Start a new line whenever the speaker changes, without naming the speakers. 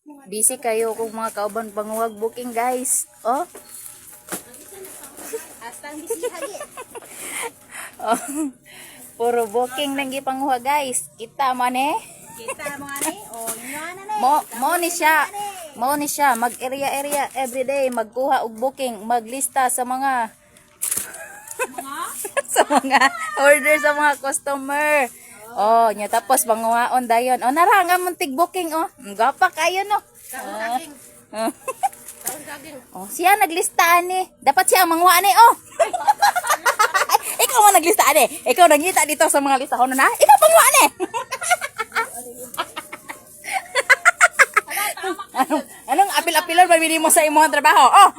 Busy kayo kung mga kauban panguwag booking guys. Oh.
Astang busy hagi.
Oh. Puro booking nang gipanguha guys. Kita man eh.
Kita mo ani. Oh, inyo na ni.
Mo ni siya mag area everyday magkuha og booking, maglista sa mga sa mga order sa mga customer. Oh, nya tapos banguhaon dayon. Oh, naranga mong tig booking oh. Gapa kayo no. Oh, siya naglista ani. Dapat siya ang manguha ni oh. Ikaw man naglista ani. Ikaw nangita dito sa mga listahon na. Ikaw panguha ni. Anong apil-apilan ba mo sa imong trabaho? Oh.